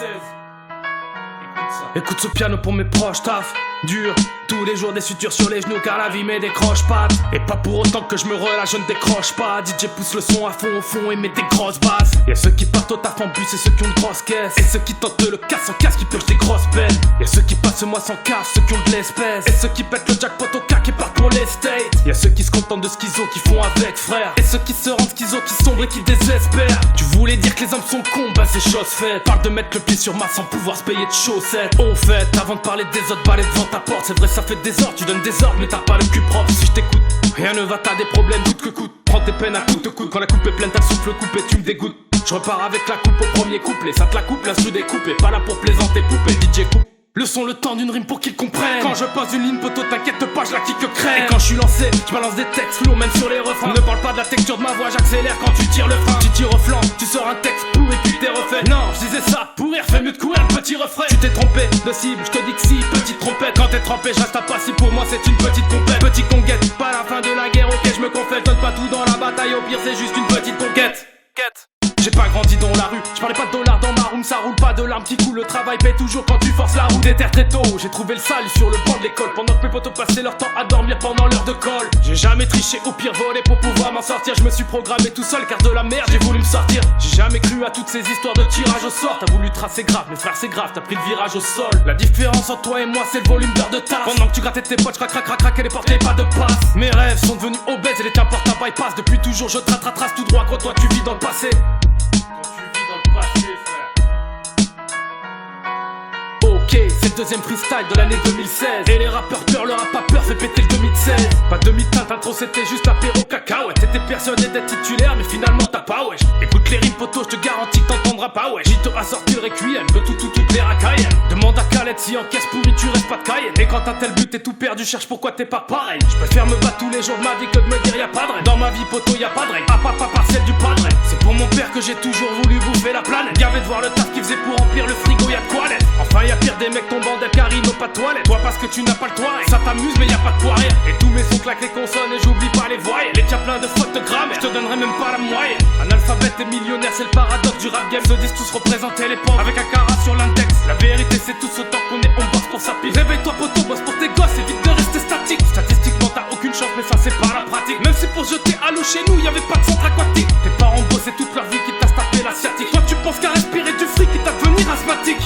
2016. Écoute ce piano pour mes proches, taf dur. Tous les jours des sutures sur les genoux car la vie met des croche-pattes. Et pas pour autant que je me relâche, je ne décroche pas. DJ pousse le son à fond au fond et met des grosses basses. Y'a ceux qui partent au taf en bus et ceux qui ont de grosses caisses. Et ceux qui tentent le casse sans casque qui piochent des grosses peines. Y'a ceux qui passent moi sans cash, ceux qui ont de l'espèce. Et ceux qui pètent le jackpot au cac et partent pour les States. Y'a ceux qui se contentent de schizo qui font avec frère. Et ceux qui se rendent schizo qui sombrent et qui désespèrent. Tu voulais dire que les hommes sont cons, bah c'est chose faite. Parle de mettre le pied sur masse sans pouvoir se payer de chaussettes. Au fait, avant de parler des autres, balais devant ta porte. C'est vrai ça fait des ordres, tu donnes des ordres mais t'as pas le cul propre. Si je t'écoute, rien ne va, t'as des problèmes coûte que coûte. Prends tes peines à coûte que coûte. Quand la coupe est pleine t'as le souffle coupé, tu me dégoûtes. Je repars avec la coupe au premier couplet. Ça te la coupe, l'instru découpé. Pas là pour plaisanter poupée, DJ coupe le son, le temps d'une rime pour qu'ils comprennent. Quand je pose une ligne poteau t'inquiète pas, je la kick crème. Et quand je suis lancé, je balance des textes lourds même sur les refrains. Ne parle pas de la texture de ma voix, j'accélère quand tu tires le frein. Tu tires au flanc, tu sors un texte pourri puis t'es refait. Non, je disais ça, pour rire fait mieux de courir un petit refrain. Tu t'es trompé de cible, je te dis que si, petite trompette. Quand t'es trempé, je reste à pas si pour moi c'est une petite compète. Petit conquête, pas la fin de la guerre, ok je me confesse. Donne pas tout dans la bataille, au pire c'est juste une petite conquête. J'ai pas grandi dans la rue, je parlais pas de dollars dans ma room. Ça roule pas de larmes qui coulent, le travail paie toujours quand tu forces la route. Des terres très tôt, j'ai trouvé le salut sur le banc de l'école. Pendant que mes potos passaient leur temps à dormir pendant l'heure de colle. J'ai jamais triché, au pire volé pour pouvoir m'en sortir. Je me suis programmé tout seul car de la merde j'ai voulu me sortir. J'ai jamais cru à toutes ces histoires de tirage au sort. T'as voulu tracer grave, mais frère c'est grave, t'as pris le virage au sol. La différence entre toi et moi c'est le volume d'heures de taf. Pendant que tu grattais tes poches, crac et les portes pas de passe. Mes rêves sont devenus obèses et les tiens portent à bypass. Depuis toujours je trace tout droit quand toi tu vis dans le passé. Ok, c'est le deuxième freestyle de l'année 2016. Et les rappeurs peur, le rap pas peur, fait péter le 2016. Pas demi-teinte, intro c'était juste apéro cacahuète. T'étais persuadé d'être titulaire mais finalement t'as pas wesh. Écoute les rimes potos, je te garantis que t'entendras pas wesh. Jito a sorti le requiem, de toutes les racailles. Demande à Khaled si en caisse pourrie tu restes pas de Cayenne. Et quand t'as tel but t'es tout perdu, cherche pourquoi t'es pas pareil. Je préfère me battre tous les jours de ma vie que de me dire y'a pas de règle. Dans ma vie poto y'a pas de règle, pas partiel du padre. C'est pour mon père que j'ai toujours voulu bouffer la planète. Gavé de voir le taf qu'il faisait pour remplir le frigo, y'a de quoi l'être. Enfin y'a pire des mecs tombant des car ils n'ont pas de toilette. Toi parce que tu n'as pas le toit. Ça t'amuse mais y'a pas de quoi rire. Et tous mes sons claquent les consonnes et j'oublie pas les voyelles. Les tiens plein de fautes de grammaire, je te donnerai même pas la moyenne. Analphabète et millionnaire c'est le paradoxe du rap game. Se disent tous représenter les pauvres avec un carat sur l'index. La vérité c'est tous autant qu'on est, on bosse pour sa pile. Réveille-toi poteau, bosse pour tes gosses, évite de rester statique. Statistiquement t'as aucune chance mais ça c'est pas la pratique. Même si pour jeter à l'eau chez nous y'avait pas de centre aquatique. Tes parents bossaient toute leur vie qui t'a tapé la sciatique. Toi tu penses qu'à respirer du fric quitte à devenir asthmatique.